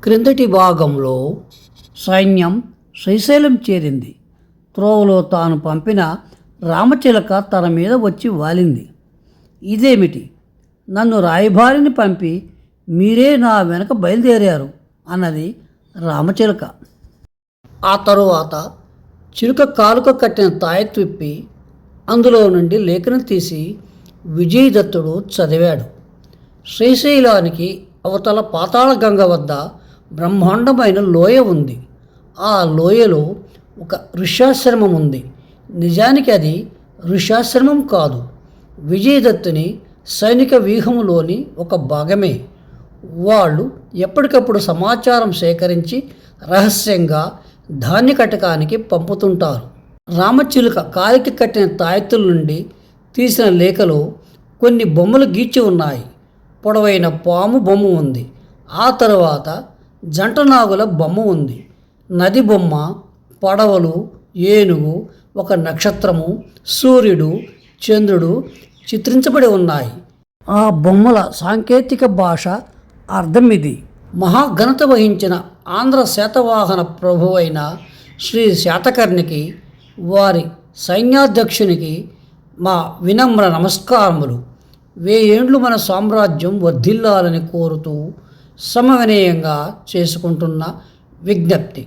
క్రిందటి భాగంలో సైన్యం శ్రీశైలం చేరింది. త్రోవలో తాను పంపిన రామచిలక తన మీద వచ్చి వాలింది. ఇదేమిటి, నన్ను రాయబారిని పంపి మీరే నా వెనక బయలుదేరారు అన్నది రామచిలక. ఆ తరువాత చిలుక కాలుక కట్టిన తాయెత్తు విప్పి అందులో నుండి లేఖను తీసి విజయదత్తుడు చదివాడు. శ్రీశైలానికి అవతల పాతాళ గంగ వద్ద బ్రహ్మాండమైన లోయ ఉంది. ఆ లోయలో ఒక ఋష్యాశ్రమం ఉంది. నిజానికి అది ఋష్యాశ్రమం కాదు, విజయదత్తుని సైనిక వ్యూహంలోని ఒక భాగమే. వాళ్ళు ఎప్పటికప్పుడు సమాచారం సేకరించి రహస్యంగా ధాన్య కటకానికి పంపుతుంటారు. రామచిలుక కాలికి కట్టిన తాయెత్తుల నుండి తీసిన లేఖలో కొన్ని బొమ్మలు గీచి ఉన్నాయి. పొడవైన పాము బొమ్మ ఉంది. ఆ తరువాత జంటనాగుల బొమ్మ ఉంది. నది బొమ్మ, పడవలు, ఏనుగు, ఒక నక్షత్రము, సూర్యుడు, చంద్రుడు చిత్రించబడి ఉన్నాయి. ఆ బొమ్మల సాంకేతిక భాష అర్థం ఇది. మహాఘనత వహించిన ఆంధ్ర శాతవాహన ప్రభువైన శ్రీ శాతకర్ణికి, వారి సైన్యాధ్యక్షునికి మా వినమ్ర నమస్కారములు. 1000 ఏండ్లు మన సామ్రాజ్యం వర్ధిల్లాలని కోరుతూ సమవినయంగా చేసుకుంటున్న విజ్ఞప్తి.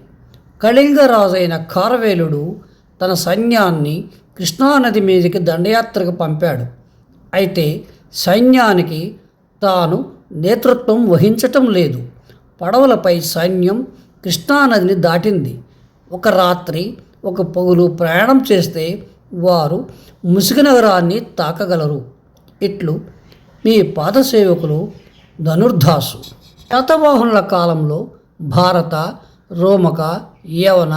కళింగరాజైన ఖారవేలుడు తన సైన్యాన్ని కృష్ణానది మీదకి దండయాత్రకు పంపాడు. అయితే సైన్యానికి తాను నేతృత్వం వహించటం లేదు. పడవలపై సైన్యం కృష్ణానదిని దాటింది. ఒక రాత్రి ఒక పగులు ప్రయాణం చేస్తే వారు ముసుగు నగరాన్ని తాకగలరు. ఇట్లు మీ పాదసేవకులు ధనుర్ధాసు. శాతవాహనుల కాలంలో భారత, రోమక, యవన,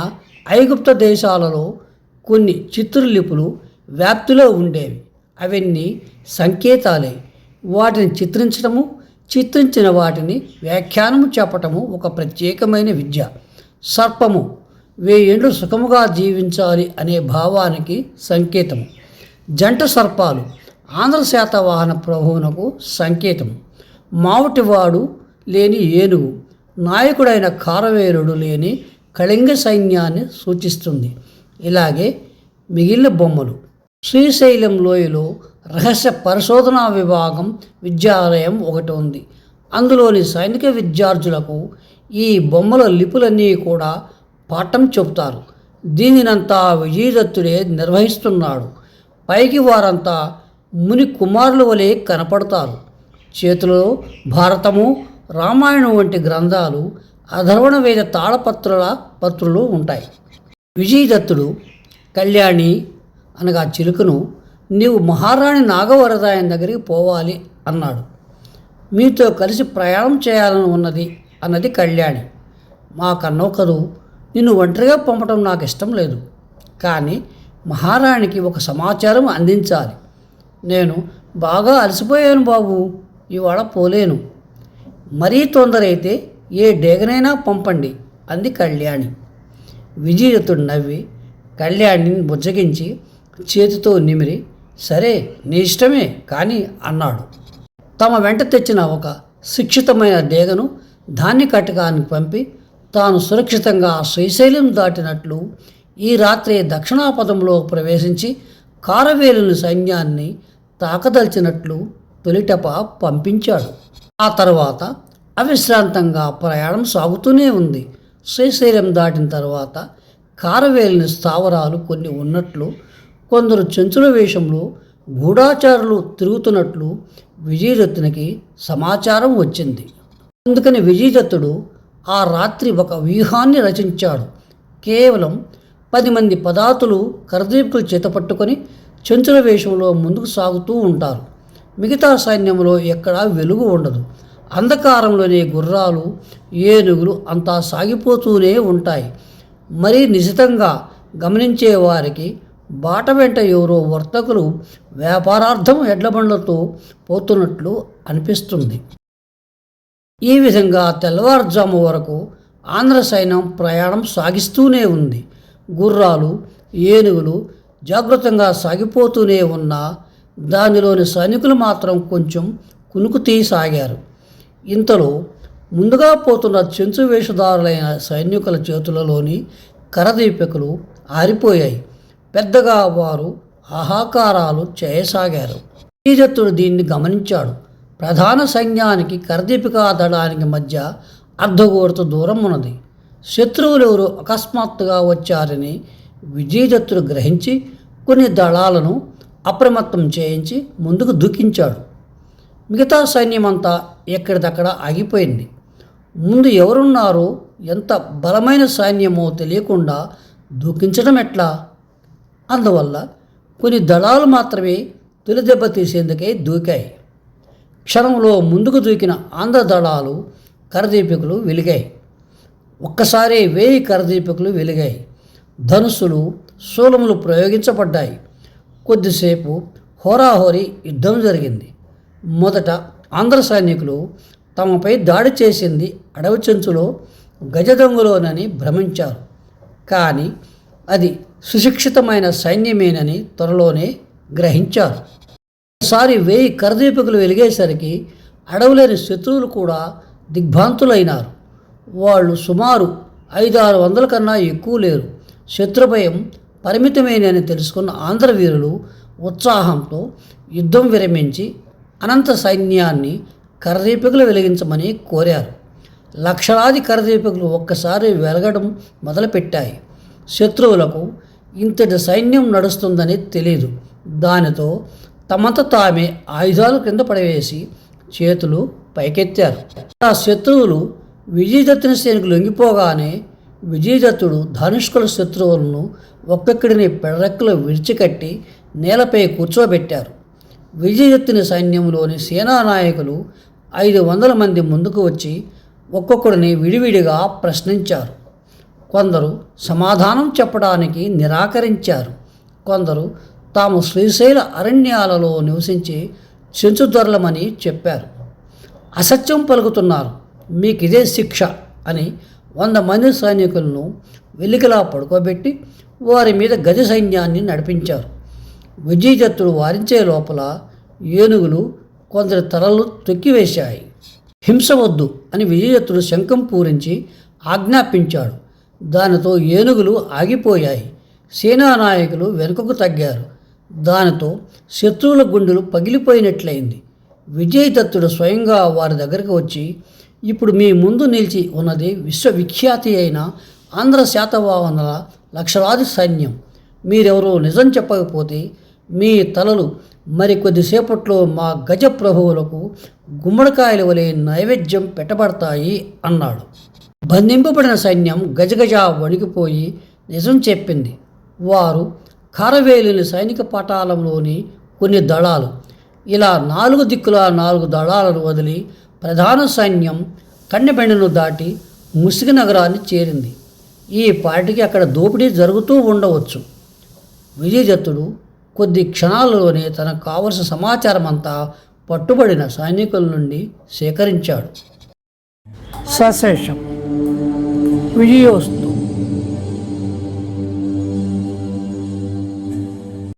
ఐగుప్త దేశాలలో కొన్ని చిత్రలిపులు వ్యాప్తిలో ఉండేవి. అవన్నీ సంకేతాలే. వాటిని చిత్రించడము, చిత్రించిన వాటిని వ్యాఖ్యానము చెప్పటము ఒక ప్రత్యేకమైన విద్య. సర్పము 1000 ఏండ్లు సుఖముగా జీవించాలి అనే భావానికి సంకేతము. జంట సర్పాలు ఆంధ్ర శాతవాహన ప్రభువునకు సంకేతము. మావటివాడు లేని ఏనుగు నాయకుడైన ఖారవేలుడు లేని కళింగ సైన్యాన్ని సూచిస్తుంది. ఇలాగే మిగిలిన బొమ్మలు. శ్రీశైలం లోయలో రహస్య పరిశోధనా విభాగం విద్యాలయం ఒకటి ఉంది. అందులోని సైనిక విద్యార్థులకు ఈ బొమ్మల లిపులన్నీ కూడా పాఠం చెబుతారు. దీనినంతా విజయదత్తుడే నిర్వహిస్తున్నాడు. పైకి వారంతా ముని కుమారుల వలె కనపడతారు. చేతిలో భారతము, రామాయణం వంటి గ్రంథాలు, అధర్వణ వేద పత్రులు ఉంటాయి. విజయదత్తుడు కళ్యాణి అనగా చిలుకను, నీవు మహారాణి నాగవరదాయన దగ్గరికి పోవాలి అన్నాడు. మీతో కలిసి ప్రయాణం చేయాలని ఉన్నది అన్నది కళ్యాణి. మా కన్నోకరు, నిన్ను ఒంటరిగా పంపటం నాకు ఇష్టం లేదు, కానీ మహారాణికి ఒక సమాచారం అందించాలి. నేను బాగా అలసిపోయాను బాబు, ఇవాళ పోలేను. మరీ తొందర అయితే ఏ డేగనైనా పంపండి అంది కళ్యాణి. విజయదత్తుడు నవ్వి కళ్యాణిని బుజ్జగించి చేతితో నిమిరి, సరే నీ ఇష్టమే కానీ అన్నాడు. తమ వెంట తెచ్చిన ఒక శిక్షితమైన డేగను ధాన్య కటకానికి పంపి తాను సురక్షితంగా శ్రీశైలం దాటినట్లు ఈ రాత్రి దక్షిణాపథంలో ప్రవేశించి ఖారవేలుని సైన్యాన్ని తాకదలిచినట్లు తొలిటప పంపించాడు. ఆ తర్వాత అవిశ్రాంతంగా ప్రయాణం సాగుతూనే ఉంది. శ్రీశైలం దాటిన తర్వాత ఖారవేలుని స్థావరాలు కొన్ని ఉన్నట్లు, కొందరు చెంచుల వేషంలో గూఢాచారులు తిరుగుతున్నట్లు విజయదత్తునికి సమాచారం వచ్చింది. అందుకని విజయదత్తుడు ఆ రాత్రి ఒక వ్యూహాన్ని రచించాడు. కేవలం 10 మంది పదాతులు కరదీపులు చేతపట్టుకొని చెంచుల వేషంలో ముందుకు సాగుతూ ఉంటారు. మిగతా సైన్యంలో ఎక్కడా వెలుగు ఉండదు. అంధకారంలోనే గుర్రాలు, ఏనుగులు అంతా సాగిపోతూనే ఉంటాయి. మరీ నిశితంగా గమనించే వారికి బాట వెంట ఎవరో వర్తకులు వ్యాపారార్థం ఎడ్లబండ్లతో పోతున్నట్లు అనిపిస్తుంది. ఈ విధంగా తెల్లవారుజాము వరకు ఆంధ్ర సైన్యం ప్రయాణం సాగిస్తూనే ఉంది. గుర్రాలు, ఏనుగులు జాగృతంగా సాగిపోతూనే ఉన్నా దానిలోని సైనికులు మాత్రం కొంచెం కునుకు తీసాగారు. ఇంతలో ముందుగా పోతున్న చెంచు వేషధారులైన సైనికుల చేతులలోని కరదీపికలు ఆరిపోయాయి. పెద్దగా వారు ఆహాకారాలు చేయసాగారు. విజయదత్తుడు దీన్ని గమనించాడు. ప్రధాన సైన్యానికి కరదీపికా దళానికి మధ్య అర్ధగోడత దూరం ఉన్నది. శత్రువులెవరో అకస్మాత్తుగా వచ్చారని విజయదత్తుడు గ్రహించి కొన్ని దళాలను అప్రమత్తం చేయించి ముందుకు దూకించాడు. మిగతా సైన్యమంతా ఎక్కడిదక్కడ ఆగిపోయింది. ముందు ఎవరున్నారో, ఎంత బలమైన సైన్యమో తెలియకుండా దూకించడం ఎట్లా? అందువల్ల కొన్ని దళాలు మాత్రమే తొలి దెబ్బ తీసేందుకే దూకాయి. క్షణంలో ముందుకు దూకిన ఆంధ్ర దళాలు కరదీపికలు వెలిగాయి. ఒక్కసారి 1000 కరదీపికలు వెలిగాయి. ధనుస్సులు, శూలములు ప్రయోగించబడ్డాయి. కొద్దిసేపు హోరాహోరీ యుద్ధం జరిగింది. మొదట ఆంధ్ర సైనికులు తమపై దాడి చేసింది అడవి చెంచులో గజదొంగలోనని భ్రమించారు. కానీ అది సుశిక్షితమైన సైన్యమేనని త్వరలోనే గ్రహించారు. ఒకసారి 1000 కరదీపికలు వెలిగేసరికి అడవులేని శత్రువులు కూడా దిగ్భ్రాంతులైనారు. వాళ్ళు సుమారు 500-600 కన్నా ఎక్కువ లేరు. శత్రుభయం పరిమితమేనని తెలుసుకున్న ఆంధ్ర వీరులు ఉత్సాహంతో యుద్ధం విరమించి అనంత సైన్యాన్ని కరదీపికలు వెలిగించమని కోరారు. లక్షలాది కరదీపికలు ఒక్కసారి వెలగడం మొదలుపెట్టాయి. శత్రువులకు ఇంతటి సైన్యం నడుస్తుందని తెలియదు. దానితో తమంత తామే ఆయుధాలు కింద పడవేసి చేతులు పైకెత్తారు. ఆ శత్రువులు విజయదత్తుని సైనికులు లొంగిపోగానే విజయదత్తుడు ధనుష్కుల శత్రువులను ఒక్కొక్కడిని పెడరెక్కలు విడిచికట్టి నేలపై కూర్చోబెట్టారు. విజయదత్తుని సైన్యంలోని సేనానాయకులు 500 మంది ముందుకు వచ్చి ఒక్కొక్కడిని విడివిడిగా ప్రశ్నించారు. కొందరు సమాధానం చెప్పడానికి నిరాకరించారు. కొందరు తాము శ్రీశైల అరణ్యాలలో నివసించి చెంచుదొరలమని చెప్పారు. అసత్యం పలుకుతున్నారు, మీకిదే శిక్ష అని 100 మంది సైనికులను వెలికిలా పడుకోబెట్టి వారి మీద గజ సైన్యాన్ని నడిపించారు. విజయదత్తుడు వారించే లోపల ఏనుగులు కొందరి తలలు తొక్కివేశాయి. హింస వద్దు అని విజయదత్తుడు శంఖం పూరించి ఆజ్ఞాపించాడు. దానితో ఏనుగులు ఆగిపోయాయి. సేనానాయకులు వెనుకకు తగ్గారు. దానితో శత్రువుల గుండెలు పగిలిపోయినట్లయింది. విజయదత్తుడు స్వయంగా వారి దగ్గరికి వచ్చి, ఇప్పుడు మీ ముందు నిలిచి ఉన్నది విశ్వవిఖ్యాతి అయిన ఆంధ్ర శాతవాహనుల లక్షలాది సైన్యం. మీరెవరో నిజం చెప్పకపోతే మీ తలలు మరికొద్దిసేపట్లో మా గజ ప్రభువులకు గుమ్మడికాయల వలె నైవేద్యం పెట్టబడతాయి అన్నాడు. బంధింపబడిన సైన్యం గజగజ వణికిపోయి నిజం చెప్పింది. వారు కారవేలుని సైనిక పటాలంలోని కొన్ని దళాలు. ఇలా 4 దిక్కుల 4 దళాలను వదిలి ప్రధాన సైన్యం కన్నెబెండను దాటి ముసిగి నగరాన్ని చేరింది. ఈ పాటికి అక్కడ దోపిడీ జరుగుతూ ఉండవచ్చు. విజయదత్తుడు కొద్ది క్షణాలలోనే తనకు కావలసిన సమాచారం అంతా పట్టుబడిన సైనికుల నుండి సేకరించాడు. సశేషం. విజయోస్తు.